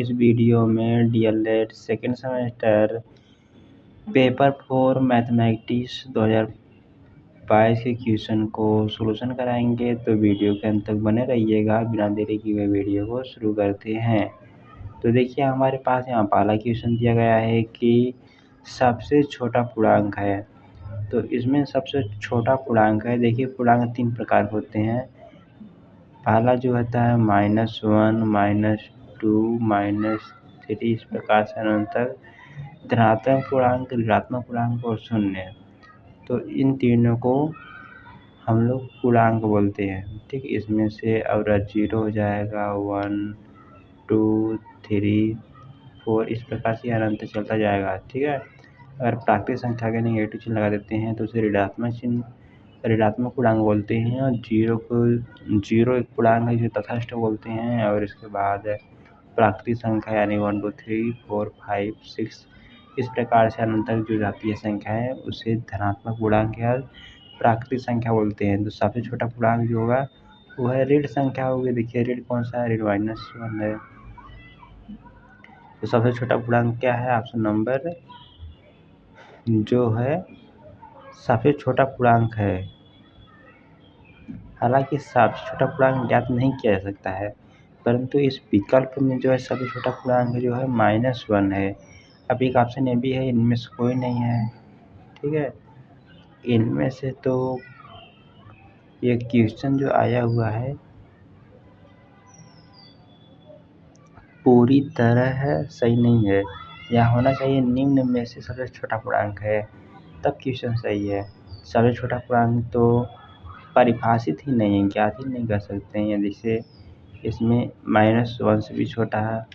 इस वीडियो में DElEd second semester paper 4 mathematics 2022 के क्वेश्चन को सॉल्यूशन कराएंगे, तो वीडियो के अंत तक बने रहिएगा। बिना देरी किए हुए वीडियो को शुरू करते हैं। तो देखिए हमारे पास यहाँ पहला क्वेश्चन दिया गया है कि सबसे छोटा पूर्णांक है। तो इसमें सबसे छोटा पूर्णांक है। देखिए पूर्णांक 3 प्रकार के होते हैं। पहला जो होता है -1, -2, -3, इस प्रकार से अनंत तक धनात्मक पूर्णांक, ऋणात्मक पूर्णांक और शून्य। तो इन तीनों को हम लोग पूर्णांक बोलते हैं। ठीक, इसमें से अवरज 0 हो जाएगा, 1, 2, 3, 4, इस प्रकार से अनंत चलता जाएगा। ठीक है, अगर प्राकृतिक संख्या के नेगेटिव चिन्ह लगा देते हैं तो उसे ऋणात्मक पूर्णांक बोलते हैं, और जीरो एक पूर्णांक है जिसे तटस्थ बोलते हैं। और इसके बाद प्राकृतिक संख्या यानी 1, 2, 3, 4, 5, 6 इस प्रकार से अनंत तक जो जाती है संख्या है उसे धनात्मक पूर्णांक या प्राकृतिक संख्या बोलते हैं। तो सबसे छोटा पूर्णांक जो होगा वो है ऋण संख्या होगी। देखिए ऋण कौन सा है, ऋण -1 है। तो सबसे छोटा पूर्णांक क्या है, ऑप्शन नंबर जो है सबसे छोटा पूर्णांक है। हालांकि सबसे छोटा पूर्णांक ज्ञात नहीं किया जा सकता है, परंतु इस विकल्प में जो है सबसे छोटा पूर्णांक जो है -1 है। अब एक ऑप्शन ये भी है, इनमें से कोई नहीं है। ठीक है, इनमें से तो ये क्वेश्चन जो आया हुआ है पूरी तरह सही नहीं है। यहाँ होना चाहिए निम्न में से सबसे छोटा पूर्णांक है, तब क्वेश्चन सही है। सबसे छोटा पूर्णांक तो परिभाषित ही नहीं है, ज्ञात ही नहीं कर सकते हैं। जैसे इसमें -1 से भी छोटा है,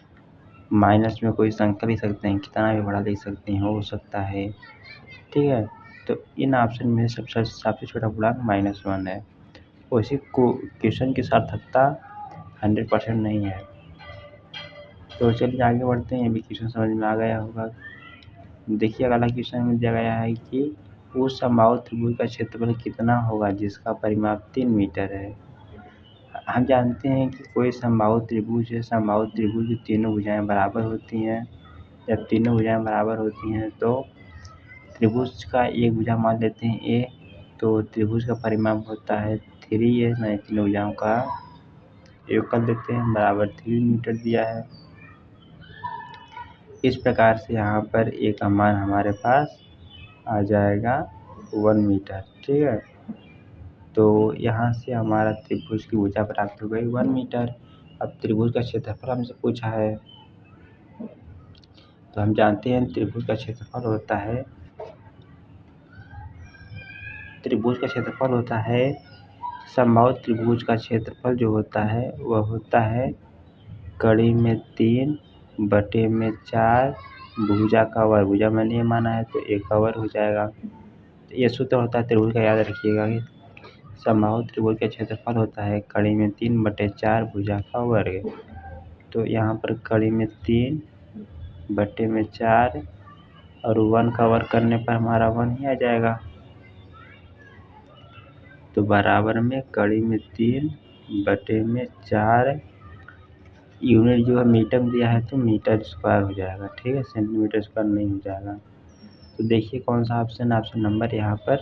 माइनस में कोई संख्या लिख सकते हैं, कितना भी बड़ा लिख सकते हैं, हो सकता है। ठीक है, तो इन ऑप्शन में सबसे छोटा पूर्णांक -1 है। उसी को क्वेश्चन की सार्थकता 100% नहीं है। तो चलिए आगे बढ़ते हैं, ये भी क्वेश्चन समझ में आ गया होगा। देखिए अगला क्वेश्चन में दिया गया है कि उस समबाहु त्रिभुज का क्षेत्रफल कितना होगा जिसका परिमाप 3 मीटर है। हम जानते हैं कि कोई समबाहु त्रिभुज है, समबाहु त्रिभुज की तीनों भुजाएं बराबर होती हैं। जब तीनों भुजाएं बराबर होती हैं तो त्रिभुज का एक भुजा मान लेते हैं ए, तो त्रिभुज का परिमाप होता है 3a, मैंने तीनों भुजाओं का योग कर देते हैं, बराबर 3 मीटर दिया है। इस प्रकार से यहाँ पर ए का मान हमारे पास आ जाएगा 1 मीटर। ठीक है, तो यहाँ से हमारा त्रिभुज की भुजा प्राप्त हो गई 1 मीटर। अब त्रिभुज का क्षेत्रफल हमसे पूछा है, तो हम जानते हैं त्रिभुज का क्षेत्रफल होता है समबाहु त्रिभुज का क्षेत्रफल जो होता है वह होता है कड़ी में 3/4 भुजा का वर्ग। भुजा मैंने ये माना है तो एक का वर्ग हो जाएगा। तो ये सूत्र होता है त्रिभुज का, याद रखिएगा कि समबाहु त्रिभुज का क्षेत्रफल होता है कड़ी में 3/4 भुजा का वर्ग। तो यहाँ पर कड़ी में 3/4 और 1 का वर्ग करने पर हमारा 1 ही आ जाएगा। तो बराबर में कड़ी में 3/4 यूनिट जो है मीटर में दिया है तो मीटर स्क्वायर हो जाएगा। ठीक है, सेंटीमीटर स्क्वायर नहीं हो जाएगा। तो देखिए कौन सा ऑप्शन नंबर यहाँ पर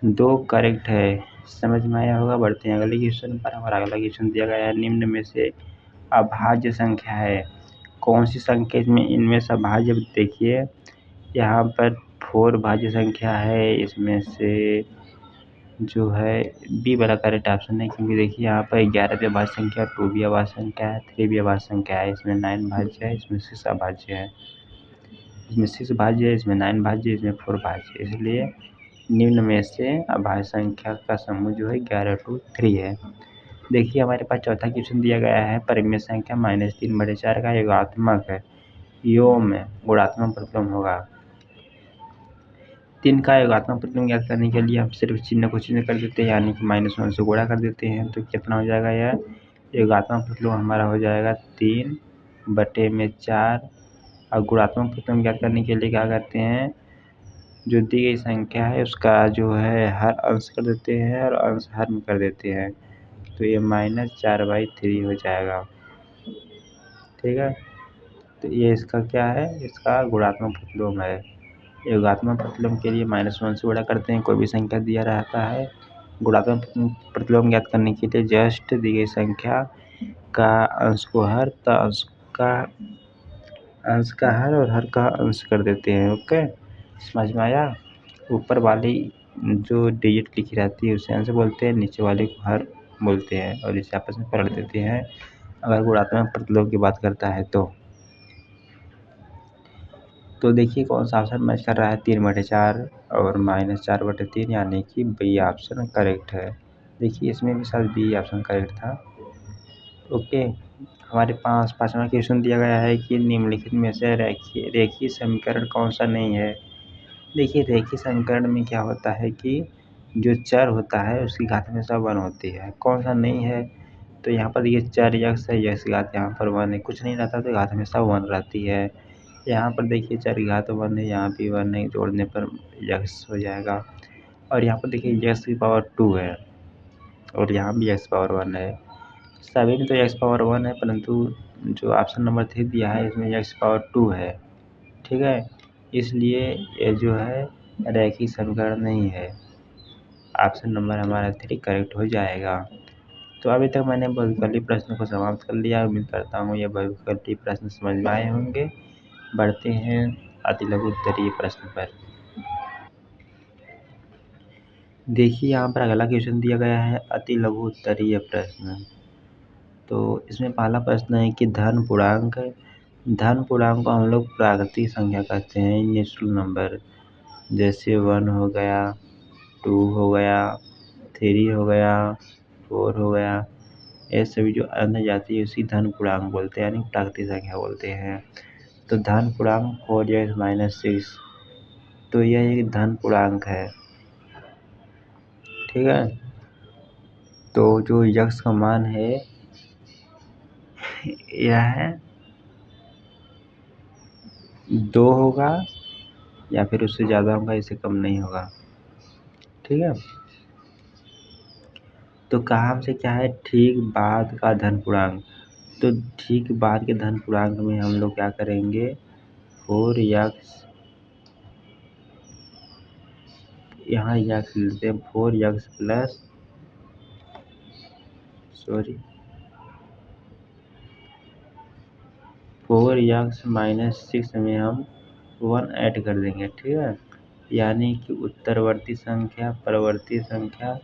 2 करेक्ट है। समझ में आया होगा। बढ़ते हैं अगले क्वेश्चन पर। हमारा अगला क्वेश्चन दिया गया है निम्न में से अभाज्य संख्या है। कौन सी संख्या इसमें इनमें से अभाज्य? देखिए यहाँ पर 4 भाज्य संख्या है, इसमें से जो है बी वाला करेक्ट ऑप्शन है, क्योंकि देखिए यहाँ पर 11 भी अभाज्य संख्या, 2 भी अभाज्य संख्या है, 3 भी अभाज्य संख्या है। इसमें 9 भाज्य है, इसमें 6 अभाज्य है। इसमें 6 भाज्य है, इसमें 9 भाज्य, इसमें 4 भाज्य। इसलिए निम्न में से अभाज्य संख्या का समूह जो है 11 to 3 है। देखिए हमारे पास चौथा क्वेश्चन दिया गया है परिमेय संख्या -3/4 का योगात्मक है, योग में गुणात्मक प्रतिलोम होगा। 3 का योगात्मक प्रतिलोम ज्ञात करने के लिए हम सिर्फ चिन्ह को चिन्ह कर देते हैं, यानी कि -1 से गुणा कर देते हैं। तो कितना हो जाएगा, यह योगात्मक प्रतिलोम हमारा हो जाएगा 3/4। और गुणात्मक प्रतिलोम ज्ञात करने के लिए क्या करते हैं, जो दी गई संख्या है उसका जो है हर अंश कर देते हैं और अंश हर में कर देते हैं। तो ये -4/3 हो जाएगा। ठीक है। तो ये इसका क्या है, इसका गुणात्मक प्रतिलोम है। योगात्मक प्रतिलोम के लिए -1 से गुणा करते हैं, कोई भी संख्या दिया रहता है। गुणात्मक प्रतिलोम ज्ञात करने के लिए जस्ट दी गई संख्या का अंश को हर, तो अंश का हर और हर का अंश कर देते हैं। ओके, समझ में आया। ऊपर वाली जो डिजिट लिखी रहती है उसे अंश बोलते हैं, नीचे वाले को हर बोलते हैं और इसे आपस में पलट देते हैं अगर गुणात्मक प्रतिलोम की बात करता है तो देखिए कौन सा ऑप्शन मैच कर रहा है, 3/4 और -4/3, यानी कि बी ऑप्शन करेक्ट है। देखिए इसमें भी शायद बी ऑप्शन करेक्ट था। ओके, हमारे पास 5वां क्वेश्चन दिया गया है कि निम्नलिखित में से रेखीय समीकरण कौन सा नहीं है। देखिए रेखीय समीकरण में क्या होता है कि जो चर होता है उसकी घात हमेशा 1 होती है। कौन सा नहीं है, तो यहाँ पर देखिए चर यक्स है, यक्स की घात यहाँ पर 1 है, कुछ नहीं रहता तो घात हमेशा 1 रहती है। यहाँ पर देखिए चर की घात 1 है, यहाँ भी 1 है, जोड़ने पर यक्स हो जाएगा। और यहाँ पर देखिए यक्स की पावर 2 है और यहाँ भी यक्स पावर 1 है। सभी में तो यक्स पावर 1 है, परंतु जो ऑप्शन नंबर 3 दिया है इसमें यक्स पावर 2 है। ठीक है, इसलिए ये जो है रैखिक समीकरण नहीं है। ऑप्शन नंबर हमारा 3 करेक्ट हो जाएगा। तो अभी तक मैंने बहुविकल्पी प्रश्न को समाप्त कर लिया। उम्मीद करता हूँ ये बहुविकल्पी प्रश्न समझ में आए होंगे। बढ़ते हैं अति लघु उत्तरीय प्रश्न पर। देखिए यहाँ पर अगला क्वेश्चन दिया गया है अति लघु उत्तरीय प्रश्न। तो इसमें पहला प्रश्न है कि धन पूर्णांक को हम लोग प्राकृतिक संख्या कहते हैं, नेचुरल नंबर, जैसे 1 हो गया, 2 हो गया, 3 हो गया, 4 हो गया। ये सभी जो अंत जाती है उसी धन पूर्णांक बोलते हैं, यानी प्राकृतिक संख्या बोलते हैं। तो धन पूर्णांक 4x-6, तो यह एक धन पूर्णांक है। ठीक है, तो जो यक्स का मान है यह है 2 होगा या फिर उससे ज़्यादा होगा, इससे कम नहीं होगा। ठीक है, तो कहा हमसे क्या है, ठीक बाद का धन पूर्णांक। तो ठीक बाद के धन पूर्णांक में हम लोग क्या करेंगे, 4x, यहाँ यक्स लेते हैं, 4x प्लस 4x-6 में हम 1 ऐड कर देंगे। ठीक है, यानी कि उत्तरवर्ती संख्या, परवर्ती संख्या,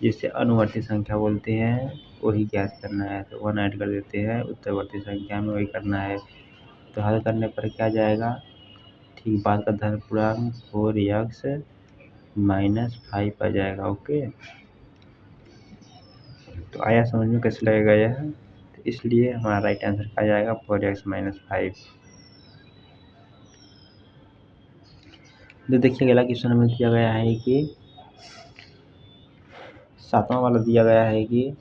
जिसे अनुवर्ती संख्या बोलते हैं, वही ज्ञात करना है। तो 1 ऐड कर देते हैं, उत्तरवर्ती संख्या में वही करना है। तो हल करने पर क्या जाएगा, ठीक बाद का धन पूर्णांक 4x-5 आ जाएगा। ओके, तो आया समझ में कैसे लगेगा यह, तो इसलिए हमारा राइट आंसर आ जाएगा 4x-5। तो देखिए अगला क्वेश्चन हमें दिया गया है कि 7वां वाला दिया गया है कि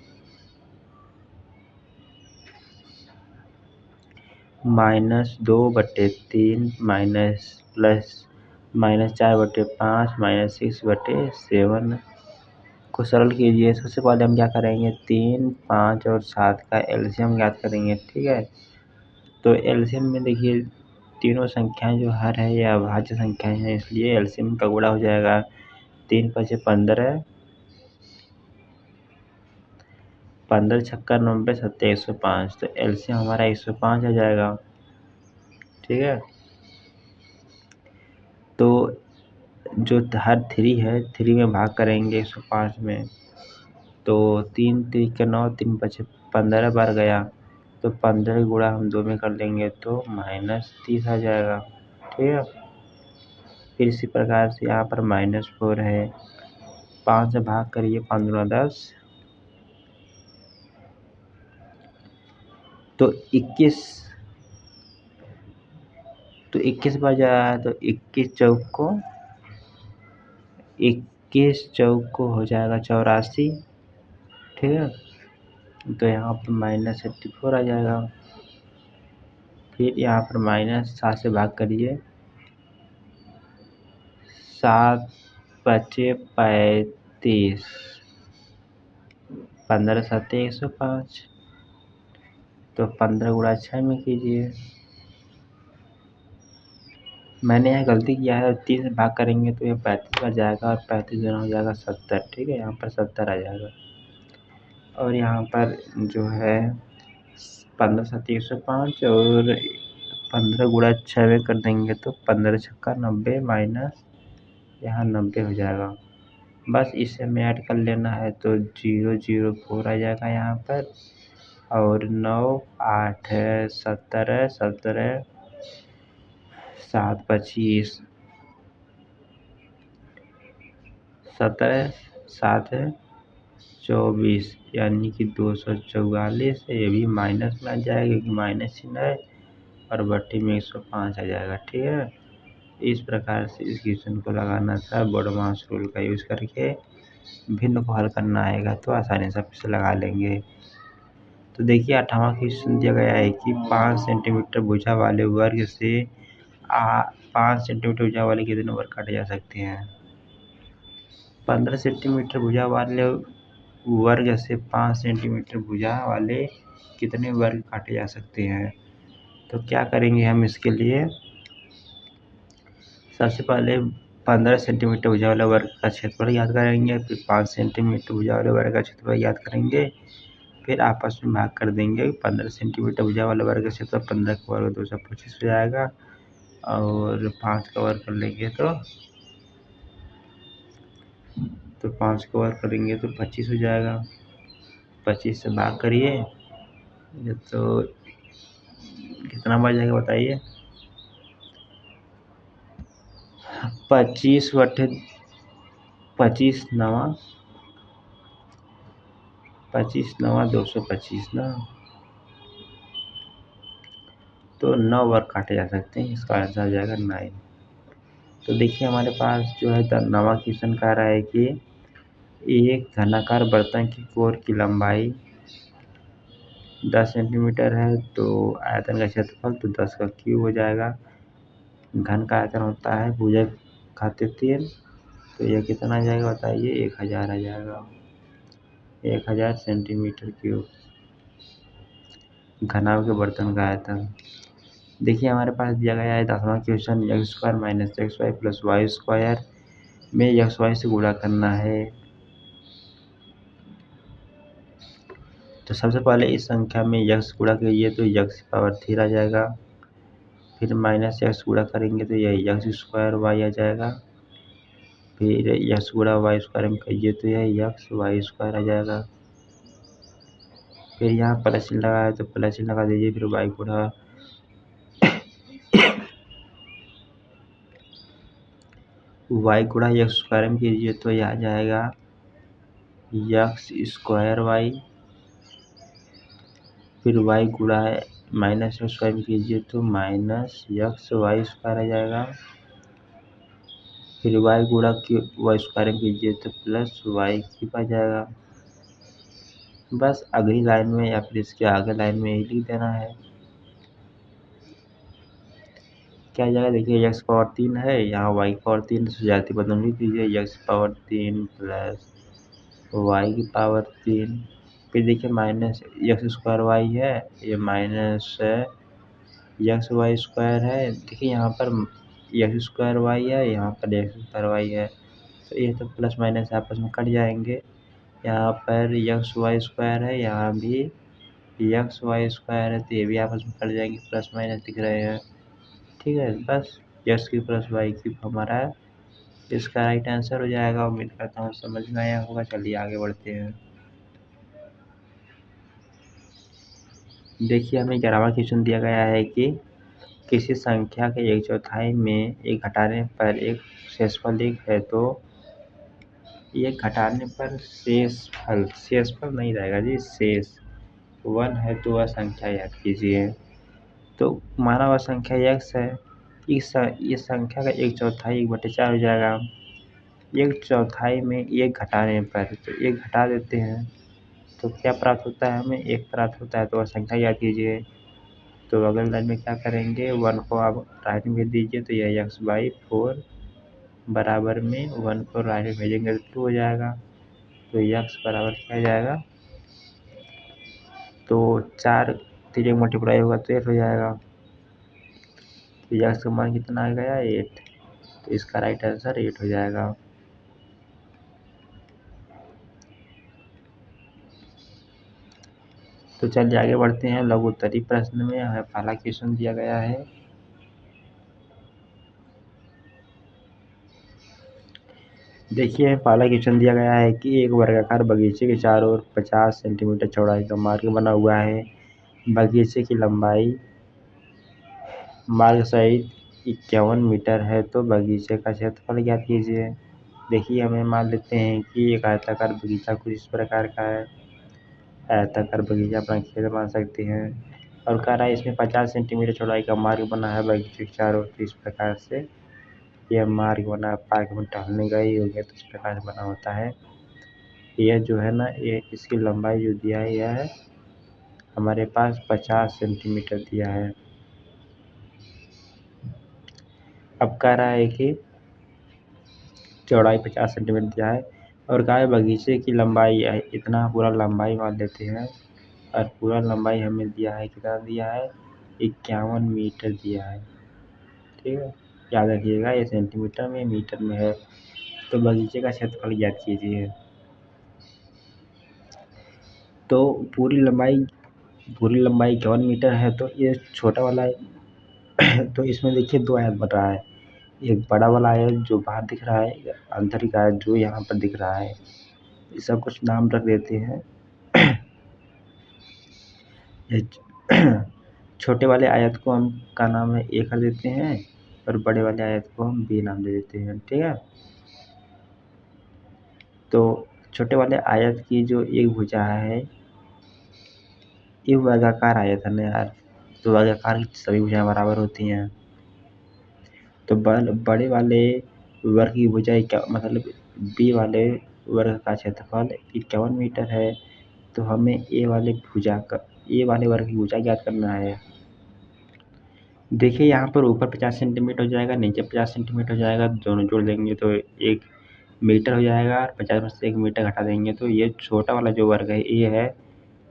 -2/3 +4/5 -6/7 को सरल कीजिए। सबसे पहले हम क्या करेंगे, 3, 5 और 7 का एलसीएम ज्ञात करेंगे। ठीक है, तो एलसीएम में देखिए तीनों संख्याएं जो हर है या अभाज्य संख्याएं हैं, इसलिए एलसीएम का गुणा हो जाएगा। 3 × 5 = 15, 15 छक्का 90, 7 105, तो एलसीएम हमारा 105 आ जाएगा। ठीक है, तो जो हर 3 है, 3 में भाग करेंगे 105 में, तो 3 × 3 = 9, 3 × 5 = 15 बार गया, तो 15 गुणा हम 2 में कर लेंगे तो -30 आ जाएगा। ठीक है, फिर इसी प्रकार से यहाँ पर -4 है, 5 से भाग करिए, 5 × 10, तो 21, तो 21 बार जा रहा है, तो 21 चौक को हो जाएगा 84। ठीक है, तो यहाँ पर -84 आ जाएगा। फिर यहाँ पर -7 से भाग करिए, 7 × 5 = 35, 15 × 7 = 105। तो 15 गुणा 6 में कीजिए। मैंने यहाँ गलती किया है, 3 से भाग करेंगे तो ये 35 बच जाएगा और 35 गुना हो जाएगा 70। ठीक है, यहाँ पर 70 आ जाएगा। और यहाँ पर जो है 15 7 105 और 15 गुणा 6 में कर देंगे तो 15 छक्का 90 माइनस यहाँ 90 हो जाएगा। बस इसे हमें ऐड कर लेना है तो 004 आ जाएगा यहाँ पर। और 9 8 है 17 17 7 25 17 7 है 24 यानी कि 244। ये भी माइनस में आ जाएगा क्योंकि माइनस चिन्ह है और बट्टी में 105 आ जाएगा। ठीक है, इस प्रकार से इस क्वेश्चन को लगाना था। बोडोमास रूल का यूज़ करके भिन्न को हल करना आएगा तो आसानी से फिर से लगा लेंगे। तो देखिए 8वां क्वेश्चन दिया गया है कि 5 सेंटीमीटर भुजा वाले वर्ग से 5 सेंटीमीटर भुजा वाले कितने वर्ग काटे जा सकते हैं। 15 सेंटीमीटर भुजा वाले वर्ग से 5 सेंटीमीटर भुजा वाले कितने वर्ग काटे जा सकते हैं। तो क्या करेंगे हम इसके लिए, सबसे पहले 15 सेंटीमीटर भुजा वाले वर्ग का क्षेत्रफल याद करेंगे, फिर 5 सेंटीमीटर भुजा वाले वर्ग का क्षेत्रफल याद करेंगे, फिर आपस में भाग कर देंगे। 15 सेंटीमीटर भुजा वाले वर्ग का क्षेत्रफल 15 का वर्ग 225 हो जाएगा और 5 का वर्ग कर लेंगे तो 5 का वर्ग करेंगे तो 25 हो जाएगा। 25 से भाग करिए ये तो कितना बच जाएगा बताइए। 25 बटे 25 नवा 225 ना, तो 9 वर्ग काटे जा सकते हैं। इसका आंसर आ जाएगा 9। तो देखिए हमारे पास जो है 9वां क्वेश्चन कह रहा है कि एक घनाकार बर्तन की कोर की लंबाई 10 सेंटीमीटर है तो आयतन का क्षेत्रफल तो 10 का क्यूब हो जाएगा। घन का आयतन होता है भुजक खाते 3, तो यह कितना आ जाएगा बताइए, 1000 आ जाएगा। 1000 सेंटीमीटर क्यूब घनाभ के बर्तन का आयतन। देखिए हमारे पास दिया गया है 10वां question, X square minus X Y plus Y square में एक्स वाई से गुणा करना है। तो सबसे पहले इस संख्या में यक्स गुणा कीजिए तो यक्स पावर 3 आ जाएगा। फिर माइनस एक्स गुणा करेंगे तो यह यक्स स्क्वायर वाई आ जाएगा। फिर यक्स गुणा वाई स्क्वायर में करिए तो यह यक्स वाई स्क्वायर आ जाएगा। फिर यहाँ प्लस चिन्ह लगाया तो प्लस चिन्ह लगा दीजिए। फिर वाई गुणा यक्स स्क्वायर में कीजिए तो यह आ जाएगा यक्स स्क्वायर वाई। फिर वाई गुणा माइनस एक्स स्क्वायर में कीजिए तो माइनस यक्स वाई स्क्वायर आ जाएगा। फिर वाई गुणा वाई स्क्वायर में कीजिए तो प्लस वाई क्यूब आ जाएगा। बस अगली लाइन में या फिर इसके आगे लाइन में यही लिख देना है। क्या जाएगा देखिए, एक्स पावर 3 है, यहाँ वाई पावर 3 सजाती बदल लिख दीजिए, एक्स पावर 3 प्लस वाई की पावर 3। फिर देखिए माइनस एक्स स्क्वायर वाई है, ये माइनस एक्स वाई स्क्वायर है। देखिए यहाँ पर एक्स स्क्वायर वाई है, यहाँ पर एक्स स्क्वायर वाई है, तो ये तो प्लस माइनस आपस में कट जाएंगे। यहाँ पर एक्स वाई स्क्वायर है, यहाँ भी एक्स वाई स्क्वायर है, तो ये भी आपस में कट जाएंगे, प्लस माइनस दिख रहे हैं। ठीक है, बस एक्स की प्लस वाई की हमारा इसका राइट आंसर हो जाएगा। उम्मीद करता हूँ समझ में आया होगा। चलिए आगे बढ़ते हैं। देखिए हमें 11वां क्वेश्चन दिया गया है कि किसी संख्या के 1/4 में एक घटाने पर एक शेषफल एक है तो एक घटाने पर शेषफल नहीं रहेगा जी, शेष 1 है तो वह संख्या याद कीजिए। तो माना वह संख्या x है, इस संख्या का 1/4 1/4 हो जाएगा। 1/4 में एक घटाने पर तो एक घटा देते हैं तो क्या प्राप्त होता है, हमें 1 प्राप्त होता है, तो वह संख्या याद कीजिए। तो अगली लाइन में क्या करेंगे, 1 को आप राइट में भेज दीजिए तो यह x/4 बराबर में 1 को राइट में भेजेंगे तो 2 हो जाएगा। तो x बराबर क्या जाएगा, तो 4 3 मल्टीप्लाई होगा तो 8 हो जाएगा। तो यक्स का मान कितना आ गया 8, तो इसका राइट आंसर 8 हो जाएगा। तो चलिए आगे बढ़ते हैं। लघुत्तरी प्रश्न में हमें पहला क्वेश्चन दिया गया है। देखिए पहला क्वेश्चन दिया गया है कि एक वर्गाकार बगीचे के चारों ओर 50 सेंटीमीटर चौड़ाई का मार्ग बना हुआ है। बगीचे की लंबाई मार्ग सहित 51 मीटर है, तो बगीचे का क्षेत्रफल ज्ञात कीजिए। देखिए हमें मान लेते हैं कि एक आयताकार बगीचा कुछ इस प्रकार का है। आयताकार बगीचा अपना खेत मान सकते हैं और कह रहा है इसमें 50 सेंटीमीटर चौड़ाई का मार्ग बना है बगीचे के चारों ओर। इस प्रकार से यह मार्ग बना, पार्क में टहलने गए होंगे तो इस प्रकार से बना होता है। यह जो है ना, ये इसकी लंबाई जो दिया है यह है हमारे पास 50 सेंटीमीटर दिया है। अब कह रहा है कि चौड़ाई 50 सेंटीमीटर दिया है और कहा है बगीचे की लंबाई है, इतना पूरा लंबाई मान लेते हैं। और पूरा लंबाई हमें दिया है, कितना दिया है 51 मीटर दिया है। ठीक है, याद रखिएगा ये सेंटीमीटर में मीटर में है। तो बगीचे का क्षेत्रफल ज्ञात कीजिए। तो पूरी लंबाई 51 मीटर है, तो ये छोटा वाला है। तो इसमें देखिए 2 आयत बन रहा है। एक बड़ा वाला आयत जो बाहर दिख रहा है, आंतरिक आयत जो यहाँ पर दिख रहा है। इसका कुछ नाम रख देते हैं। छोटे वाले आयत को हम का नाम है ए कर देते हैं और बड़े वाले आयत को हम बी नाम दे देते हैं। ठीक है, तो छोटे वाले आयत की जो एक भुजा है, ये वर्गाकार आयत है ना यार, तो वर्गाकार की सभी भुजाएं बराबर होती हैं। तो बड़े वाले वर्ग की भुजा क्या मतलब बी वाले वर्ग का क्षेत्रफल 51 मीटर है। तो हमें ए वाले वर्ग की भुजा ज्ञात करना है। देखिए यहाँ पर ऊपर 50 सेंटीमीटर हो जाएगा, नीचे 50 सेंटीमीटर हो जाएगा, दोनों जोड़ देंगे तो 1 मीटर हो जाएगा और 50 में से 1 मीटर घटा देंगे तो ये छोटा वाला जो वर्ग है ये है,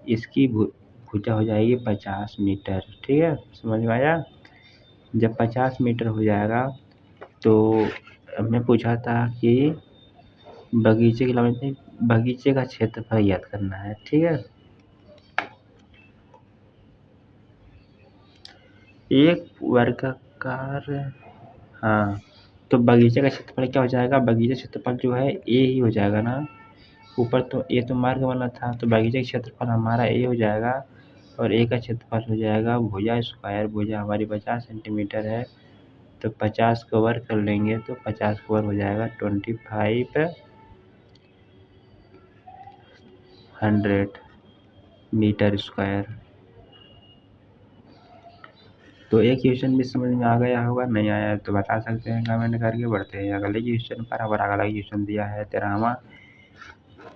इसकी भुजा हो जाएगी 50 मीटर। ठीक है, समझ में आया। जब 50 मीटर हो जाएगा तो हमने पूछा था कि बगीचे की लंबाई, बगीचे का क्षेत्रफल ज्ञात करना है। ठीक है, एक वर्गाकार, हाँ, तो बगीचे का क्षेत्रफल क्या हो जाएगा, बगीचे का क्षेत्रफल जो है ए ही हो जाएगा ना। ऊपर तो ए तो मार्ग वाला था, तो बगीचे का क्षेत्रफल हमारा ए हो जाएगा और ए का क्षेत्रफल हो जाएगा भुजा स्क्वायर। भुजा हमारी 50 सेंटीमीटर है, तो 50 को वर्ग कर लेंगे तो 50 को वर्ग हो जाएगा 2500 मीटर स्क्वायर। तो एक क्वेश्चन भी समझ में आ गया होगा, नहीं आया तो बता सकते हैं कमेंट करके। बढ़ते हैं अगले क्वेश्चन पर। हमारा अगला क्वेश्चन दिया है 13वां,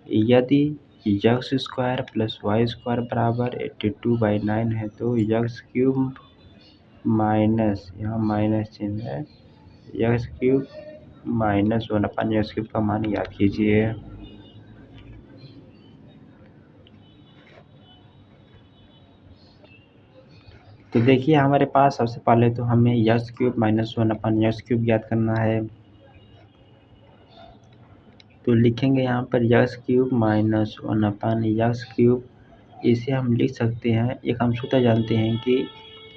यदि x square plus Y square बराबर 82/9 है, तो यक्स क्यूब माइनस, यहाँ माइनस चिन्ह है, x cube minus 1 x cube का मान याद कीजिए। तो देखिए हमारे पास सबसे पहले तो हमें x cube minus 1 x cube ज्ञात करना है। तो लिखेंगे यहाँ पर x cube minus 1 x cube. इसे हम लिख सकते हैं, एक हम सूत्र जानते हैं कि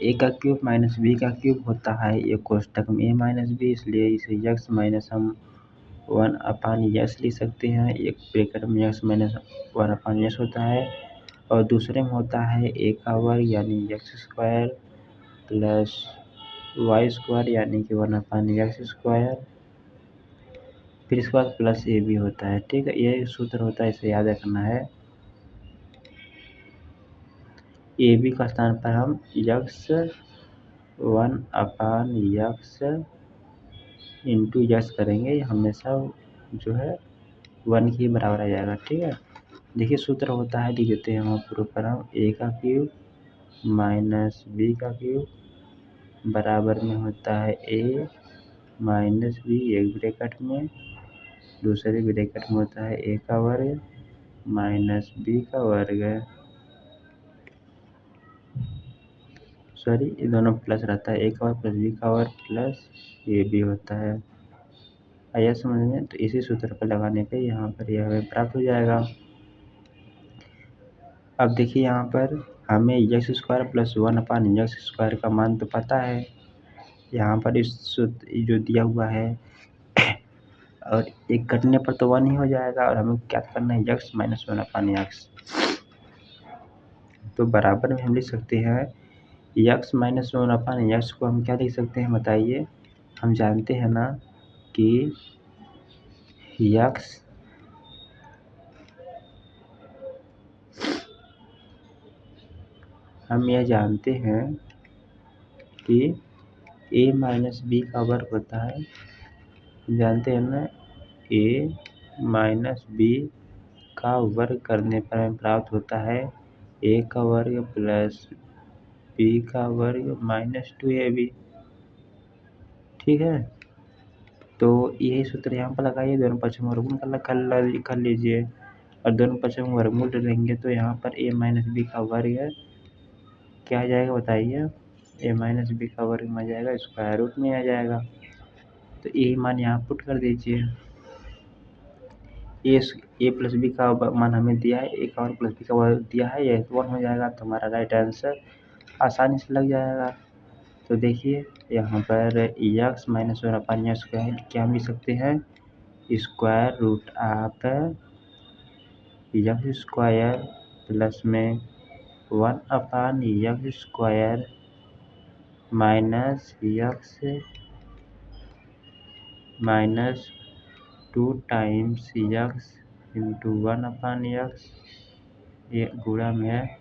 ए का क्यूब माइनस बी का क्यूब होता है एक कोष्टक में ए माइनस बी, इसलिए इसे यक्स माइनस हम 1/यक्स लिख सकते हैं। एक ब्रैकेट में यक्स माइनस 1/यक्स होता है और दूसरे में होता है ए का वर्ग यानी x square plus Y square यानी कि 1/यक्स स्क्वायर, फिर इसके बाद प्लस ए भी होता है। ठीक है, ये सूत्र होता है, इसे याद रखना है। ए बी का स्थान पर हम यक्स 1/यक्स इंटू यक्स करेंगे, हमेशा जो है 1 के बराबर आ जाएगा। ठीक है, देखिए सूत्र होता है, लिख देते हैं हम पूरे पर, हम ए का क्यूब माइनस बी का क्यूब बराबर में होता है ए माइनस बी, एक ब्रैकेट में, दूसरे ब्रैकेट में होता है ए का वर्ग माइनस बी का वर्ग। सॉरी, ये दोनों प्लस रहता है, ए का वर्ग प्लस बी का वर्ग प्लस ए बी होता है। आया समझ में? तो इसी सूत्र पर लगाने पे यहाँ पर यह हमें प्राप्त हो जाएगा। अब देखिए यहाँ पर हमें x square plus 1/, x square का मान तो पता है, यहाँ पर इस सूत्र जो दिया हुआ है और एक घटने पर तो 1 ही हो जाएगा, और हमें क्या करना है, एक्स माइनस 1/x। तो बराबर में हम लिख सकते हैं एक्स माइनस 1/x को हम क्या लिख सकते हैं बताइए। हम जानते हैं ना कि एक्स हम यह जानते हैं कि a माइनस बी का वर्ग होता है, जानते हैं ना, a माइनस बी का वर्ग करने पर हमें प्राप्त होता है a का वर्ग प्लस b का वर्ग माइनस 2ab। ठीक है, तो यही सूत्र यहाँ पर लगाइए, दोनों पक्षों में वर्गमूल कर लीजिए, और दोनों पक्षों में वर्गमूल लेंगे तो यहाँ पर a माइनस बी का वर्ग क्या आ जाएगा बताइए, a माइनस बी का वर्ग में आ जाएगा, स्क्वायर रूट में आ जाएगा। तो यही मान यहाँ पुट कर दीजिए, ए प्लस बी का मान हमें दिया है, ए का वर्ग प्लस बी का वर्ग दिया है, यह 1 हो जाएगा, तो हमारा राइट आंसर आसानी से लग जाएगा। तो देखिए यहाँ पर एक्स माइनस 1/x को क्या मिल सकते हैं, square root of x square plus में 1/x square minus x minus 2 times x into 1/x, ये गुणा में है,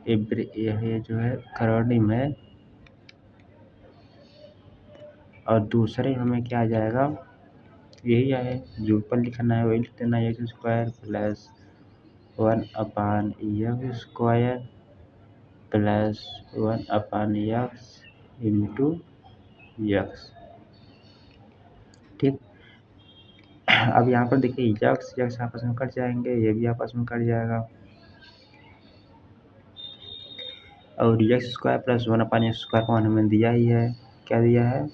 ये जो है करोड़ी में, और दूसरे हमें क्या आ जाएगा, यही है जो ऊपर लिखना है वही लिख देना, x square plus 1/x square plus 1/x into x. ठीक, अब यहाँ पर देखिए एक्स आपस में कट जाएंगे, ये भी आपस में कट जाएगा, और x square plus 1/x square का मान हमें दिया ही है, क्या दिया है,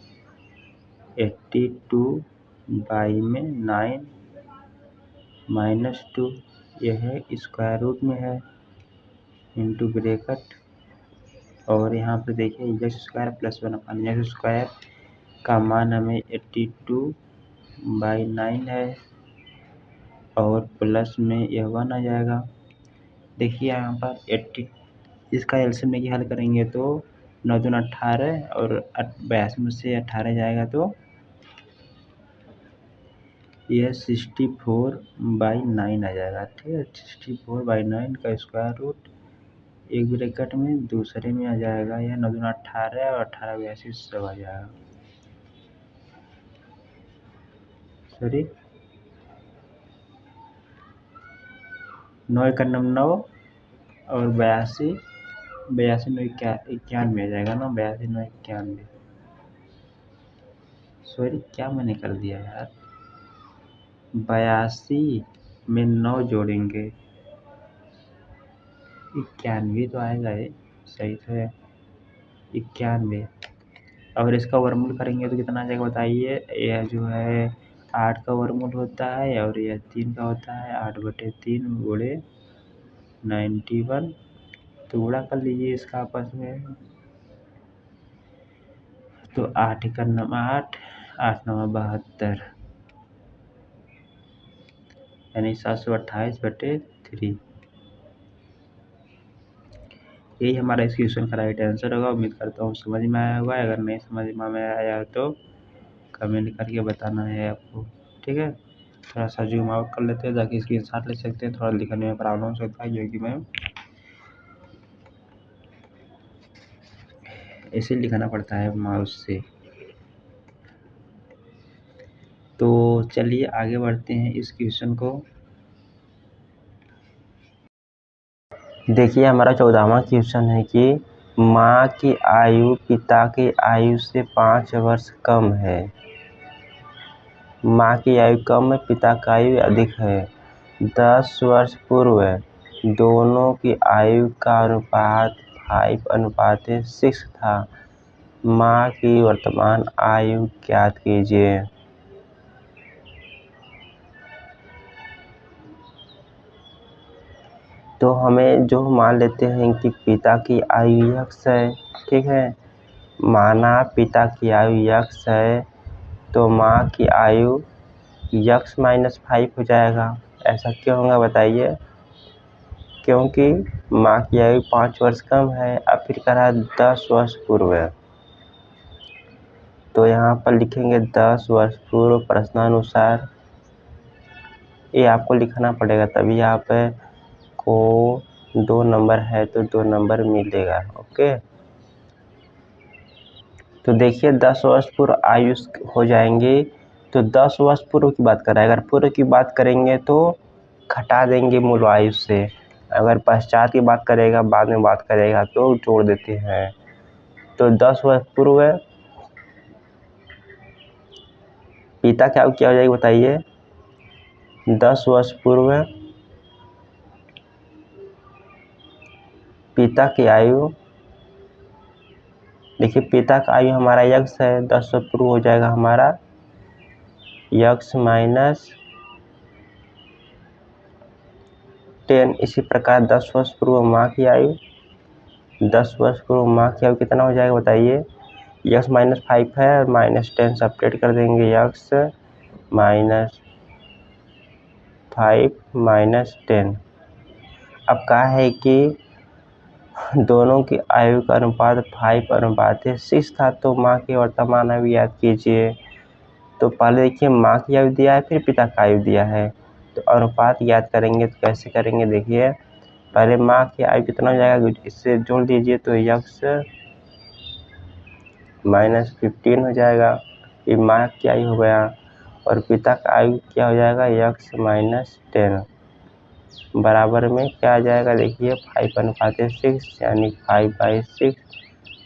82/9 माइनस 2, यह है स्क्वायर रूट में है, इंटू ब्रैकेट, और यहाँ पर देखिए x square plus 1/x square का मान हमें 82/9 है, और प्लस में यह 1 आ जाएगा। देखिए यहाँ पर 80, इसका एलसीएम लेके हल करेंगे तो 9 दूना 18, और 82 में से 18 जाएगा तो यह 64/9 आ जाएगा। ठीक है, 64/9 का स्क्वायर रूट एक ब्रैकेट में, दूसरे में आ जाएगा यह 9 दूना 18, और 18 82 सब आ जाएगा। सॉरी, 9 1 9 और 82 82 9 91 आ जाएगा ना, 82 9 91। सॉरी, क्या मैंने कर दिया यार, 82 में 9 जोड़ेंगे 91 तो आएगा, ये सही तो है 91, और इसका वर्गमूल करेंगे तो कितना आ जाएगा बताइए। यह जो है 8 का वर्गमूल होता है, और यह 3 का होता है, 8/3 गुणे 91, तो गुणा कर लीजिए इसका आपस में, तो 8 1 9 8, 8 9 72, यानी 728/3। यही हमारा इस क्वेश्चन का राइट आंसर होगा। उम्मीद करता हूँ समझ में आया होगा, अगर नहीं समझ में आया तो कमेंट करके बताना है आपको। ठीक है, थोड़ा सा जूम आउट कर लेते हैं ताकि इसकी साथ ले सकते हैं, थोड़ा लिखने में प्रॉब्लम हो सकता है क्योंकि मैं ऐसे लिखना पड़ता है माउस से। तो चलिए आगे बढ़ते हैं इस क्वेश्चन को। देखिए हमारा 14वां क्वेश्चन है कि माँ की आयु पिता की आयु से 5 वर्ष कम है। माँ की आयु कम है, पिता की आयु अधिक है। 10 वर्ष पूर्व दोनों की आयु का अनुपात 5:6 था। माँ की वर्तमान आयु ज्ञात कीजिए। तो हमें जो मान लेते हैं कि पिता की आयु x है, ठीक है, माना पिता की आयु x है, तो माँ की आयु x - 5 हो जाएगा। ऐसा क्यों होगा बताइए? क्योंकि माँ की आयु 5 वर्ष कम है। अब फिर कह रहा है 10 वर्ष पूर्व, तो यहाँ पर लिखेंगे 10 वर्ष पूर्व प्रश्नानुसार। ये आपको लिखना पड़ेगा, तभी आप को 2 नंबर है तो 2 नंबर मिलेगा। ओके, तो देखिए 10 वर्ष पूर्व आयु हो जाएंगे। तो 10 वर्ष पूर्व की बात कर रहा है, अगर पूर्व की बात करेंगे तो घटा देंगे मूल आयु से, अगर पश्चात की बात करेगा, बाद में बात करेगा तो जोड़ देते हैं। तो 10 वर्ष पूर्व पिता की आयु क्या हो जाएगी बताइए? 10 वर्ष पूर्व पिता की आयु, देखिए पिता का आयु हमारा x है, 10 वर्ष पूर्व हो जाएगा हमारा x - 10। इसी प्रकार 10 वर्ष पूर्व माँ की आयु, 10 वर्ष पूर्व माँ की आयु कितना हो जाएगा बताइए? x - 5 है और -10 सेपरेट कर देंगे, x - 5 - 10। अब कहा है कि दोनों की आयु का अनुपात 5:6 था, तो माँ की वर्तमान आयु याद कीजिए। तो पहले देखिए माँ की आयु दिया है, फिर पिता का आयु दिया है, तो अनुपात याद करेंगे तो कैसे करेंगे? देखिए पहले माँ की आयु कितना हो जाएगा, इससे जोड़ दीजिए तो x - 15 हो जाएगा, ये माँ की आयु हो गया। और पिता का आयु क्या हो जाएगा? x - 10 बराबर में क्या आ जाएगा? देखिए 5:6 यानी 5/6।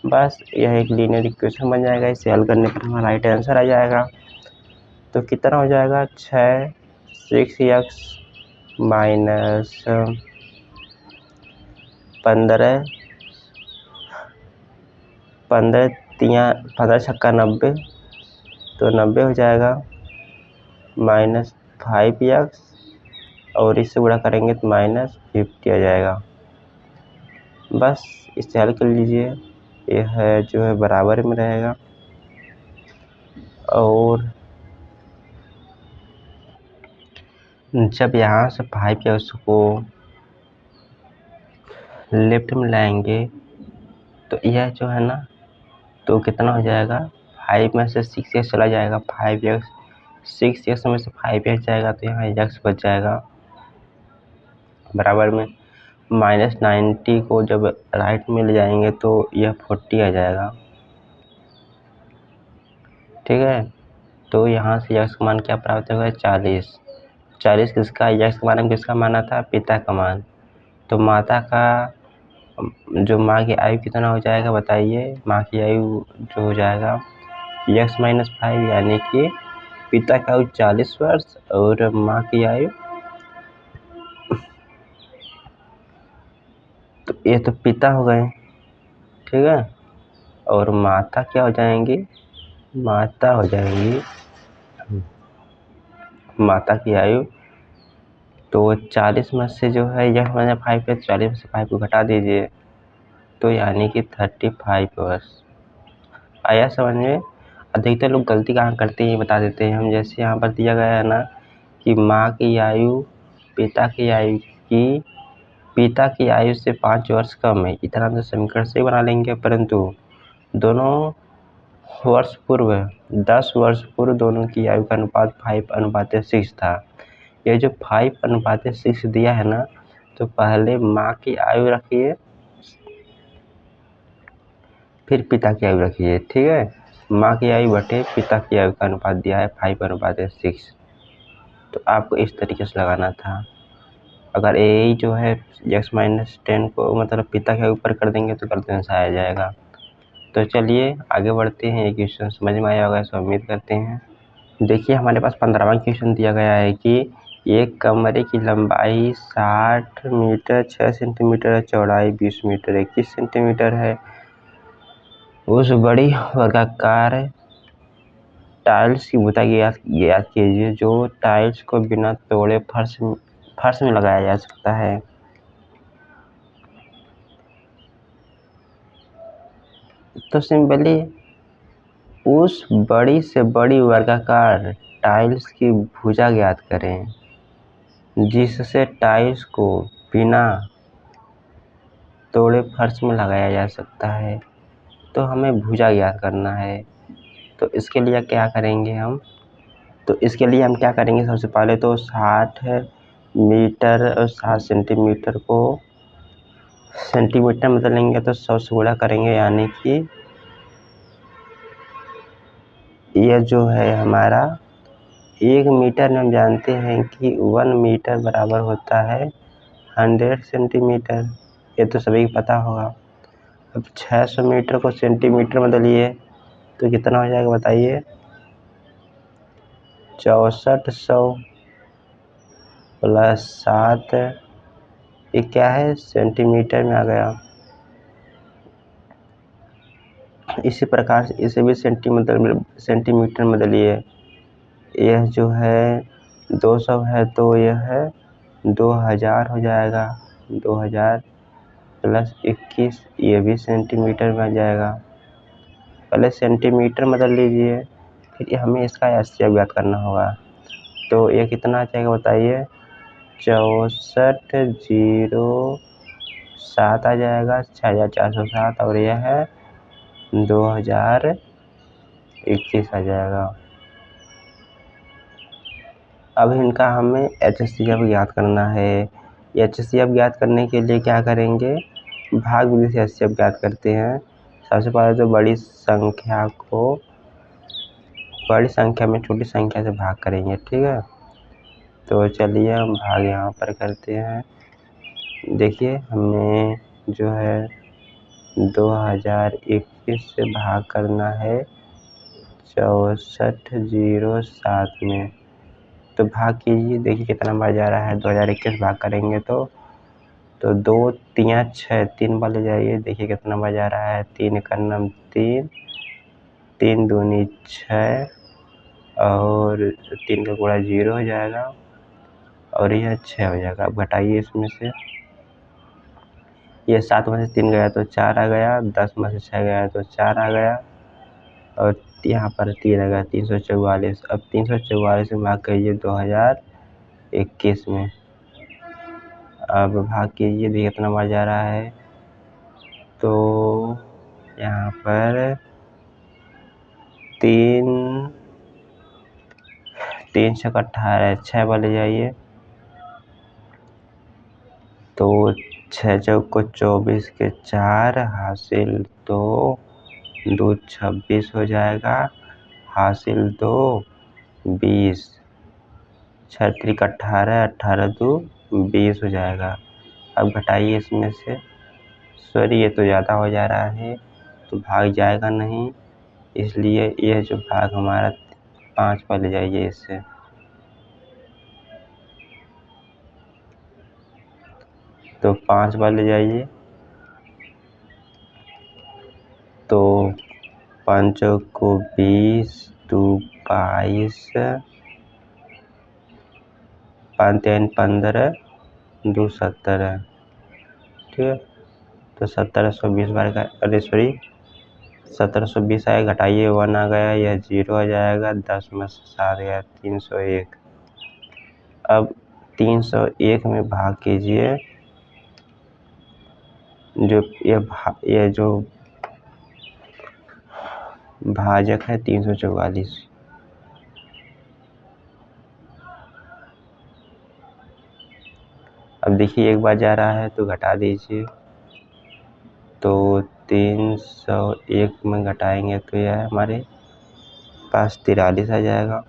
बस यह एक लीनियर इक्वेशन बन जाएगा। इसे हल करने पर हमारा राइट आंसर आ जाएगा। तो कितना हो जाएगा? 6x - 15 छक्का 90, तो 90 हो जाएगा, -5x और इससे गुणा करेंगे तो -50 आ जाएगा। बस इसे हल कर लीजिए, यह जो है बराबर में रहेगा। और जब यहाँ से 5x को लेफ्ट में लाएंगे तो यह जो है ना, तो कितना हो जाएगा? 5 में से 6x चला जाएगा, 5x 6x में से 5x जाएगा तो यहाँ x बच जाएगा, बराबर में -90 को जब राइट में ले जाएंगे तो यह 40 आ जाएगा, ठीक है। तो यहाँ से x का मान क्या प्राप्त होगा? 40। 40 किसका? x का मान किसका माना था? पिता का मान। तो माता का जो माँ की आयु कितना हो जाएगा बताइए? माँ की आयु जो हो जाएगा x - 5 यानी कि पिता की आयु 40 वर्ष और माँ की आयु, तो ये तो पिता हो गए, ठीक है। और माता क्या हो जाएंगी? माता हो जाएंगी माता की आयु, तो 40 में से जो है यह 5 है, 40 में से 5 को घटा दीजिए तो यानी कि 35 वर्ष। आया समझ में? अधिकतर लोग गलती कहाँ करते हैं बता देते हैं हम। जैसे यहाँ पर दिया गया है ना कि माँ की आयु पिता की आयु से 5 वर्ष कम है, इतना तो समीकरण से बना लेंगे, परंतु दोनों वर्ष पूर्व 10 वर्ष पूर्व दोनों की आयु का अनुपात 5:6 था। ये जो 5:6 दिया है ना, तो पहले माँ की आयु रखिए फिर पिता की आयु रखिए, ठीक है। माँ की आयु बटे पिता की आयु का अनुपात दिया है 5:6, तो आपको इस तरीके से लगाना था। अगर यही जो है x - 10 को मतलब पिता के ऊपर कर देंगे तो गलत आंसर आ जाएगा। तो चलिए आगे बढ़ते हैं। ये क्वेश्चन समझ में आया होगा, ऐसा उम्मीद करते हैं। देखिए हमारे पास 15वां क्वेश्चन दिया गया है कि एक कमरे की लंबाई 60 मीटर 6 सेंटीमीटर है, चौड़ाई 20 मीटर 21 सेंटीमीटर है। उस बड़ी वर्गाकार टाइल्स की भूमिका ज्ञात कीजिए जो टाइल्स को बिना तोड़े फर्श में लगाया जा सकता है। तो सिंपली उस बड़ी से बड़ी वर्गाकार टाइल्स की भुजा ज्ञात करें जिससे टाइल्स को बिना तोड़े फर्श में लगाया जा सकता है। तो हमें भुजा ज्ञात करना है। तो इसके लिए क्या करेंगे हम? तो इसके लिए हम क्या करेंगे? सबसे पहले तो 60 मीटर और 60 सेंटीमीटर को सेंटीमीटर में बदलेंगे तो 100 से गुणा करेंगे, यानी कि यह जो है हमारा 1 मीटर में हम जानते हैं कि 1 मीटर बराबर होता है 100 सेंटीमीटर। ये तो सभी को पता होगा। अब 600 मीटर को सेंटीमीटर में बदलिए तो कितना हो जाएगा बताइए? 6400 प्लस 7, ये क्या है? सेंटीमीटर में आ गया। इसी प्रकार से इसे भी सेंटीमीटर में बदलिए। यह जो है 200 है तो यह है 2000 हो जाएगा। 2000 प्लस 21, ये भी सेंटीमीटर में आ जाएगा। पहले सेंटीमीटर में बदल लीजिए, फिर हमें इसका एचसीएफ ज्ञात करना होगा। तो ये कितना आ जाएगा बताइए? 6407 आ जाएगा, 6407, और यह है 2021 आ जाएगा। अब इनका हमें एचसीएफ ज्ञात करना है। एचसीएफ ज्ञात करने के लिए क्या करेंगे? भाग विधि से एचसीएफ ज्ञात करते हैं। सबसे पहले तो बड़ी संख्या को बड़ी संख्या में छोटी संख्या से भाग करेंगे, ठीक है। तो चलिए हम भाग यहाँ पर करते हैं। देखिए हमने जो है 2021 से भाग करना है 6407 में। तो भाग कीजिए, देखिए कितना बार जा रहा है। 2021 भाग करेंगे तो 2 3 6, 3 बार ले जाइए, देखिए कितना बार जा रहा है। 3 का नाम 3, 3 दूनी 6, और 3 का गुणा 0 हो जाएगा, और यह 6 हो जाएगा। अब घटाइए इसमें से, ये 7 में से 3 गया तो 4 आ गया, 10 में से 6 गया तो 4 आ गया, और यहाँ पर 3 आ गया, 344। अब 344 में भाग कीजिए 2021 में। अब भाग कीजिए, देखिए कितना बार जा रहा है। तो यहाँ पर 3 6 18, 6 बार ले जाइए, तो 6 चौक को 24 के 4 हासिल 2, 2 26 हो जाएगा, हासिल 2 20, 6 त्रिक 18, 18 2 20 हो जाएगा। अब घटाइए इसमें से, सॉरी ये तो ज़्यादा हो जा रहा है तो भाग जाएगा नहीं, इसलिए यह जो भाग हमारा 5 पर ले जाइए इससे। तो 5 बार ले जाइए, तो 5 को 20, 2 22, 5 3 15, 2 17, ठीक है। तो 1720 बार का, अरे सॉरी 1720 आया, घटाइए 1 आ गया, यह 0 आ जाएगा, 10 में से 7 गया, 301। अब 301 में भाग कीजिए, जो ये जो भाजक है 344। अब देखिए एक बार जा रहा है तो घटा दीजिए, तो 301 में घटाएंगे तो यह हमारे पास 43 आ जाएगा।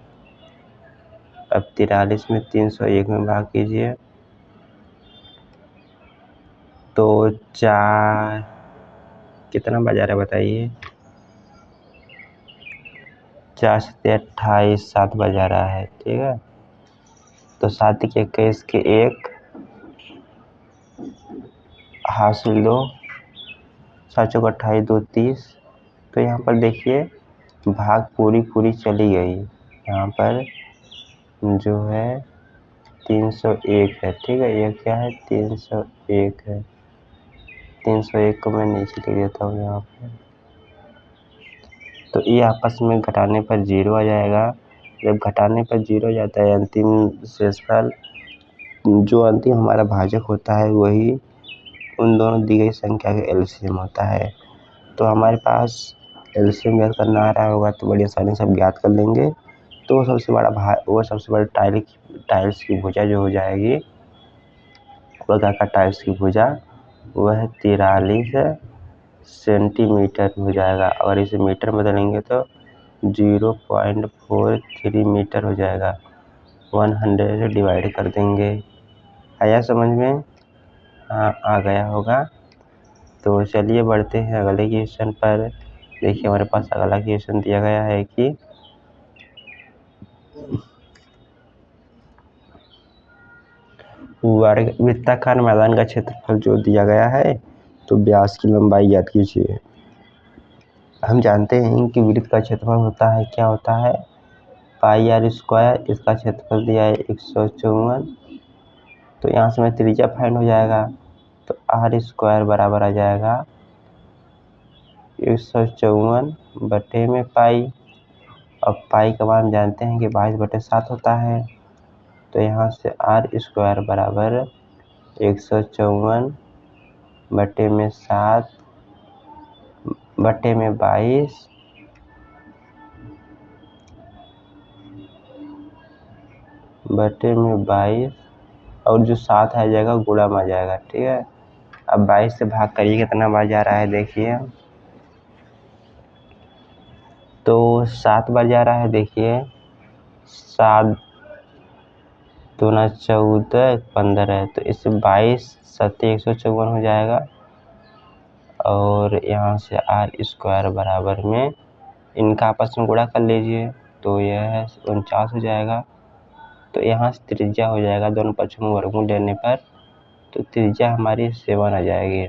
अब 43 में 301 में भाग कीजिए, तो 4 कितना बजा रहा है बताइए? 4 से 28, 7 बजा रहा है, ठीक है। तो 7 के 21 के 1 हासिल 2, 7 चौक 28 2 30। तो यहाँ पर देखिए भाग पूरी चली गई। यहाँ पर जो है 301 है, ठीक है। ये क्या है 301 है। 301 को मैं नीचे लिख देता हूँ यहाँ पर। तो ये आपस में घटाने पर 0 आ जाएगा। जब घटाने पर 0 हो जाता है अंतिम शेषफल, जो अंतिम हमारा भाजक होता है वही उन दोनों दी गई संख्या का एलसीएम होता है। तो हमारे पास एलसीएम ज्ञात करना आ रहा होगा तो बड़ी आसानी से हम ज्ञात कर लेंगे। तो वो सबसे बड़ा टाइल्स की भुजा जो हो जाएगी, वर्गाकार टाइल्स की भुजा, वह 43 सेंटीमीटर हो जाएगा। अगर इसे मीटर में बदलेंगे तो 0.43 मीटर हो जाएगा। 100 से डिवाइड कर देंगे। आया समझ में? हाँ, आ गया होगा। तो चलिए बढ़ते हैं अगले क्वेश्चन पर। देखिए हमारे पास अगला क्वेश्चन दिया गया है कि वृत्ताकार मैदान का क्षेत्रफल जो दिया गया है, तो व्यास की लंबाई ज्ञात कीजिए। हम जानते हैं कि वृत्त का क्षेत्रफल होता है, क्या होता है, पाई आर स्क्वायर। इसका क्षेत्रफल दिया है 154। तो यहाँ से मैं त्रिज्या फाइंड हो जाएगा। तो आर स्क्वायर बराबर आ जाएगा 154 बटे में पाई। अब पाई का मान जानते हैं कि 22/7 होता है। तो यहाँ से आर स्क्वायर बराबर 154 बटे में 7 बटे में 22 बटे में 22 और जो 7 आ जाएगा गुणा में आ जाएगा, ठीक है। अब 22 से भाग करिए कितना बार जा रहा है देखिए। तो 7 बार जा रहा है, देखिए 7 दूना 14 15 है। तो इससे 22 7 154 हो जाएगा। और यहाँ से आर स्क्वायर बराबर में इनका आपस में गुणा कर लीजिए, तो यह 49 हो जाएगा। तो यहाँ से त्रिज्या हो जाएगा, दोनों पक्षों में वर्गमूल लेने पर तो त्रिज्या हमारी 7 आ जाएगी।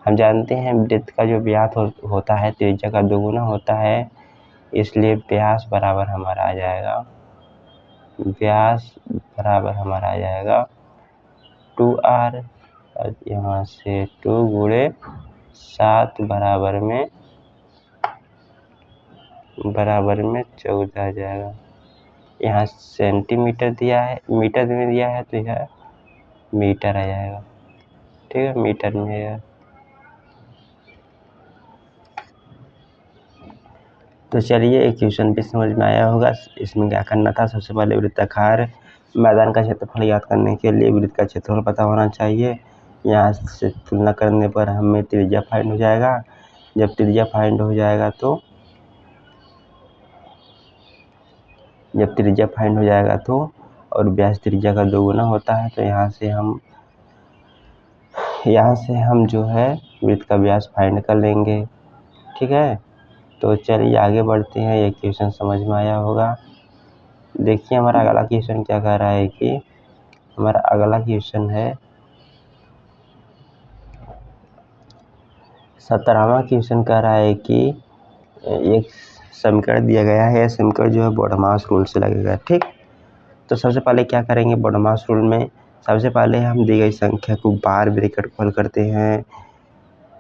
हम जानते हैं वृत्त का जो व्यास होता है त्रिज्या का दोगुना होता है, इसलिए व्यास बराबर हमारा आ जाएगा, व्यास बराबर हमारा आ जाएगा 2r। और यहाँ से 2 गुणे 7 बराबर में 14 आ जाएगा। यहाँ सेंटीमीटर दिया है, मीटर में दिया है तो यह मीटर आ जाएगा, ठीक है, मीटर में है। तो चलिए एक क्वेश्चन भी समझ में आया होगा। इसमें क्या करना था, सबसे पहले वृत्ताकार मैदान का क्षेत्रफल याद करने के लिए वृत्त का क्षेत्रफल पता होना चाहिए। यहाँ से तुलना करने पर हमें त्रिज्या फाइंड हो जाएगा। जब त्रिज्या फाइंड हो जाएगा तो और व्यास त्रिज्या का दोगुना होता है, तो यहाँ से हम जो है वृत्त का व्यास फाइंड कर लेंगे, ठीक है। तो चलिए आगे बढ़ते हैं, ये क्वेश्चन समझ में आया होगा। देखिए हमारा अगला क्वेश्चन क्या कह रहा है कि हमारा अगला क्वेश्चन है 17वां क्वेश्चन कह रहा है कि एक समीकरण दिया गया है, समीकरण जो है बोडमास रूल से लगेगा, ठीक। तो सबसे पहले क्या करेंगे, बोडमास रूल में सबसे पहले हम दी गई संख्या को बार ब्रैकेट खोल करते हैं,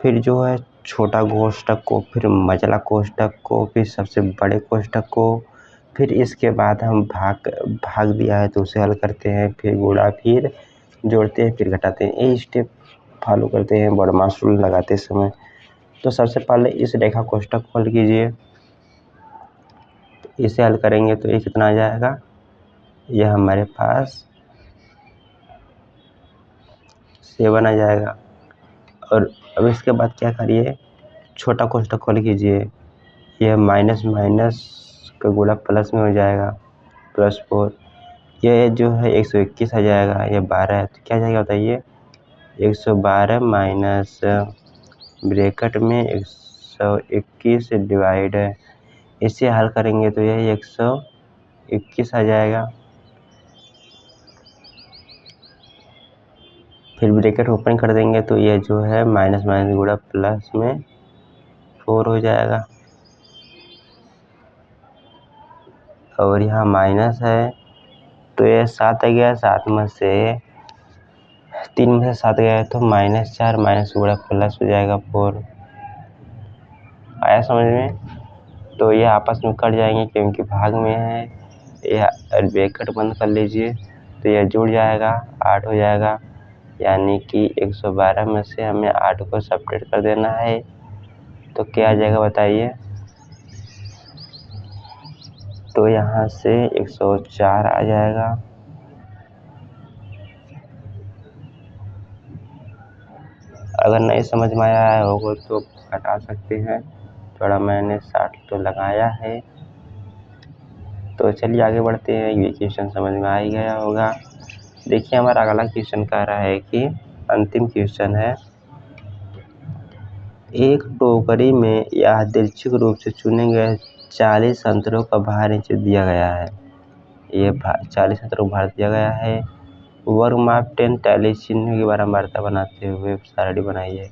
फिर जो है छोटा कोष्ठक को, फिर मझला कोष्ठक को, फिर सबसे बड़े कोष्ठक को, फिर इसके बाद हम भाग दिया है तो उसे हल करते हैं, फिर गुणा, फिर जोड़ते हैं, फिर घटाते हैं। यही स्टेप फॉलो करते हैं बोडमास रूल लगाते समय। तो सबसे पहले इस रेखा कोष्ठक को हल कीजिए। इसे हल करेंगे तो ये कितना आ जाएगा, यह हमारे पास 7 आ जाएगा। और अब इसके बाद क्या करिए, छोटा कोष्ठक खोल कीजिए, यह माइनस का गुणा प्लस में हो जाएगा, +4। यह जो है 121 आ जाएगा, यह 12 है, तो क्या आ जाएगा बताइए, 112 माइनस ब्रैकेट में 121 से डिवाइड है। इसे हल करेंगे तो यह 121 आ जाएगा। फिर ब्रैकेट ओपन कर देंगे तो ये जो है माइनस माइनस गुणा प्लस में 4 हो जाएगा, और यहाँ माइनस है तो ये 7 आ गया, 7 में से 3 में से 7 गया तो -4 माइनस गुणा प्लस हो जाएगा 4। आया समझ में? तो ये आपस में कट जाएंगे क्योंकि भाग में है, ये ब्रैकेट बंद कर लीजिए तो ये जुड़ जाएगा, 8 हो जाएगा। यानी कि 112 में से हमें 8 को सब्ट्रैक्ट कर देना है, तो क्या आ जाएगा बताइए? तो यहाँ से 104 आ जाएगा। अगर नहीं समझ में आया होगा तो हटा सकते हैं, थोड़ा मैंने 60 तो लगाया है। तो चलिए आगे बढ़ते हैं, ये क्वेश्चन समझ में आ ही गया होगा। देखिए हमारा अगला क्वेश्चन कह रहा है कि अंतिम क्वेश्चन है, एक टोकरी में यादृच्छिक रूप से चुने गए 40 संतरों का भार नीचे दिया गया है। ये 40 संतरों का भार दिया गया है। वर्ग माप 10 टैली चिन्ह की बारंबारता बनाते हुए सारणी बनाइए।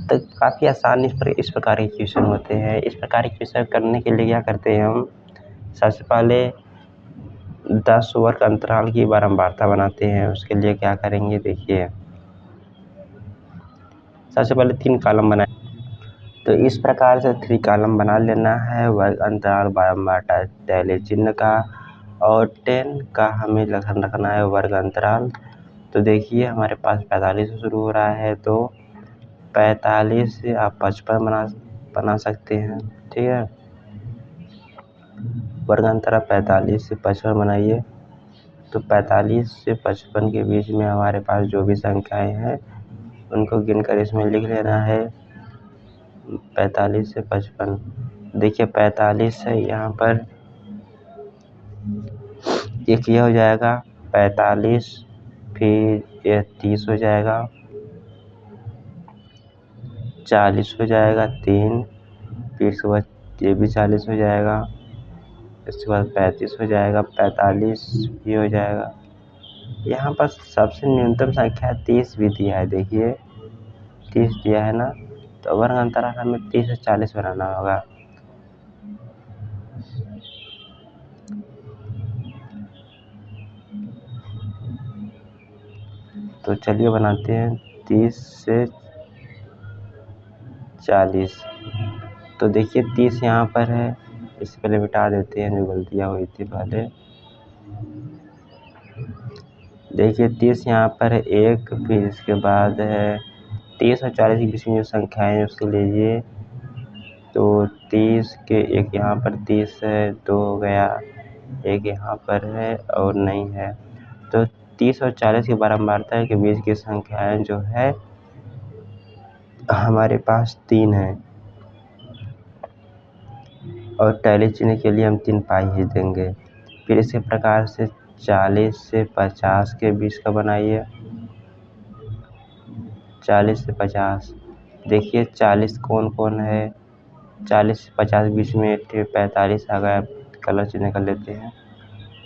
तो काफ़ी आसान इस प्रकार के क्वेश्चन होते हैं। इस प्रकार के क्वेश्चन करने के लिए क्या करते हैं हम, सबसे पहले 10 वर्ग अंतराल की बारंबारता बनाते हैं। उसके लिए क्या करेंगे देखिए, सबसे पहले 3 कॉलम बनाए, तो इस प्रकार से 3 कॉलम बना लेना है। वर्ग अंतराल बारंबारता टैली चिन्ह का, और 10 का हमें रखना है वर्ग अंतराल। तो देखिए हमारे पास 45 से शुरू हो रहा है, तो 45 से आप 55 बना सकते हैं, ठीक है। वर्ग अंतराल 45 से 55 बनाइए। तो 45 से 55 के बीच में हमारे पास जो भी संख्याएं हैं उनको गिनकर इसमें लिख लेना है। 45 से 55, देखिए 45 है यहाँ पर, एक ये हो जाएगा 45, फिर ये 30 हो जाएगा, 40 हो जाएगा 3, फिर इसके बाद ये भी 40 हो जाएगा, इसके बाद 35 हो जाएगा, 45 भी हो जाएगा। यहाँ पर सबसे न्यूनतम संख्या 30 भी दिया है, देखिए 30 दिया है ना, तो वर्ग अंतराल हमें 30 से 40 बनाना होगा। तो चलिए बनाते हैं 30 से 40। तो देखिए 30 यहाँ पर है, इससे पहले मिटा देते हैं जो गलतियाँ हुई थी पहले। देखिए 30 यहाँ पर है एक, फिर इसके बाद है 30 और 40 के बीच में जो संख्याएँ हैं उसको लीजिए। तो 30 के एक यहाँ पर 30 है, 2 हो गया, एक यहाँ पर है और नहीं है। तो 30 और 40 की बारंबारता के बीच की संख्याएँ जो है हमारे पास 3 है, और टैली चिन्ह के लिए हम 3 पाई ही देंगे। फिर इसी प्रकार से 40 से 50 के बीच का बनाइए। 40 से 50, देखिए 40 कौन कौन है, 40 से 50 के बीच में 45 आ गया, कलर चिन्ह कर लेते हैं,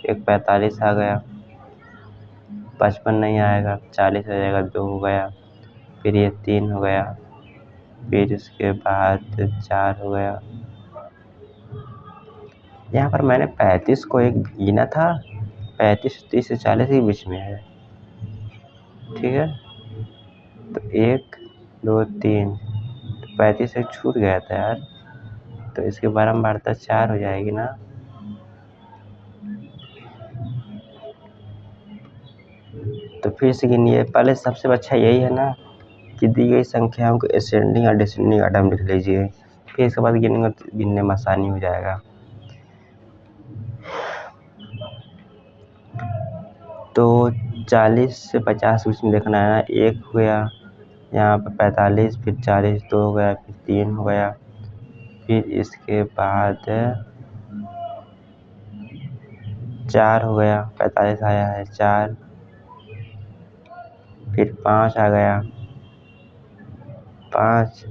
एक 45 आ गया, 55 नहीं आएगा, 40 आ जाएगा, 2 हो गया, फिर ये 3 हो गया, फिर इसके बाद 4 हो गया। यहाँ पर मैंने 35 को एक गिना था, 35 30 से 40 के बीच में है, ठीक है। तो 1 2 3, तो 35 से छूट गया था यार, तो इसके बारंबारता 4 हो जाएगी ना। तो फिर से गिनिए, पहले सबसे अच्छा यही है ना कि दी गई संख्याओं को असेंडिंग और डिसेंडिंग ऑर्डर में लिख लीजिए, फिर इसके बाद गिनने में आसानी हो जाएगा। तो 40 से 50 के बीच में देखना है ना, 1 हो गया, यहाँ पर 45, फिर 40, 2 हो गया, फिर 3 हो गया, फिर इसके बाद 4 हो गया, 45 आया है 4, फिर 5 आ गया, 5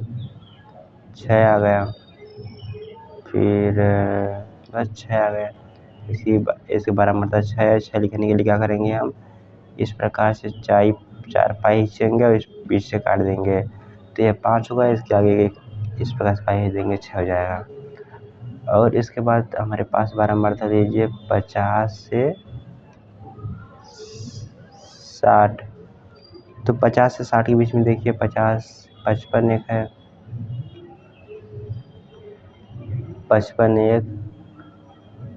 6 आ गया, फिर बस 6 आ गया। इसके बारंबारता 6 लिखने के लिए क्या करेंगे हम, इस प्रकार से 4 पाई खींचेंगे और इस बीच से काट देंगे तो ये 5 होगा। इसके आगे इस प्रकार से पाई देंगे 6 हो जाएगा। और इसके बाद हमारे पास बारंबार था दीजिए 50 से 60। तो 50 से 60 के बीच में देखिए 50 55 एक है, 55 एक,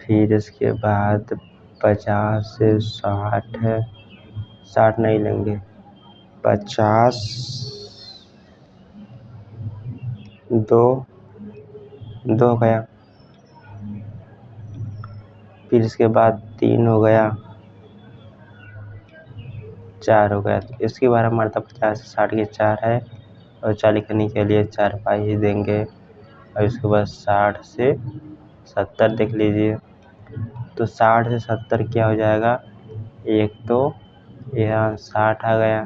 फिर इसके बाद 50 से 60 है, 60 नहीं लेंगे, 50 2 हो गया, फिर इसके बाद 3 हो गया, 4 हो गया। तो इसकी बारंबारता 50 से 60 के 4 है और 4 लिखने के लिए 4 पाई ही देंगे। और इसके बाद 60 से 70 देख लीजिए। तो 60 से 70 क्या हो जाएगा, एक तो यहाँ 60 आ गया,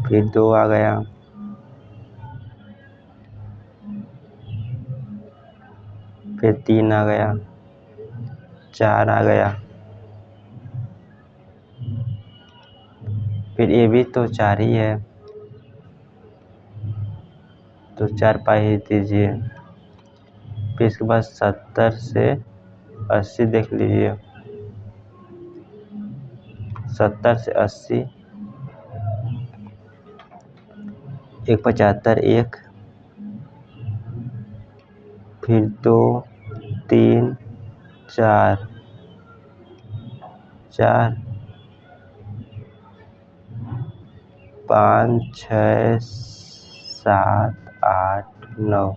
फिर 2 आ गया, फिर 3 आ गया, 4 आ गया, फिर ये भी तो 4 ही है तो 4 पाई ही दीजिए। फिर इसके बाद 70 से 80 देख लीजिए, 70 से 80, एक 75 एक, फिर 2 3 4 5 6 7 8 9।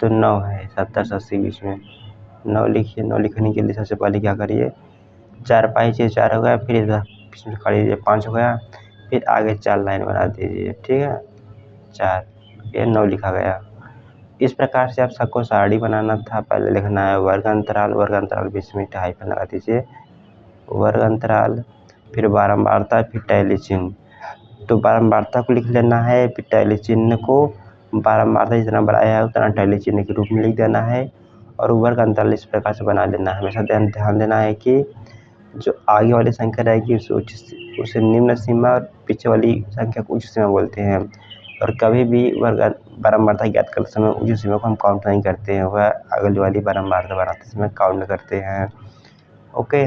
तो 9 है 70 से 80 बीच में 9 लिखिए। 9 लिखने के लिए सबसे पहले क्या करिए, 4 पाई से 4 हो गया, फिर इधर बीच में खड़ी दीजिए 5 हो गया, फिर आगे 4 लाइन बना दीजिए, ठीक है 4, ये 9 लिखा गया। इस प्रकार से आप सबको साड़ी बनाना था। पहले लिखना है वर्ग अंतराल बीच में हाइफन लगा दीजिए, वर्ग अंतराल, फिर बारंबारता, फिर टैली चिन्ह। तो बारंबारता को लिख लेना है, फिर टैली चिन्ह को बारंबारता जितना बढ़ाया है उतना टैली चिन्ह के रूप में लिख देना है। और वर्ग अंतराल इस प्रकार से बना लेना है। हमेशा ध्यान देना है कि जो आगे वाली संख्या रहेगी उसे निम्न सीमा और पीछे वाली संख्या को उच्च सीमा बोलते हैं। और कभी भी वर्ग बारंबारता ज्ञात करते समय उच्च सीमा को हम काउंट नहीं करते हैं, वह अगली वाली बारंबारता बनाते समय काउंट करते हैं। ओके,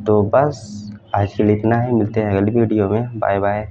तो बस आज के लिए इतना ही, मिलते हैं अगली वीडियो में। Bye bye.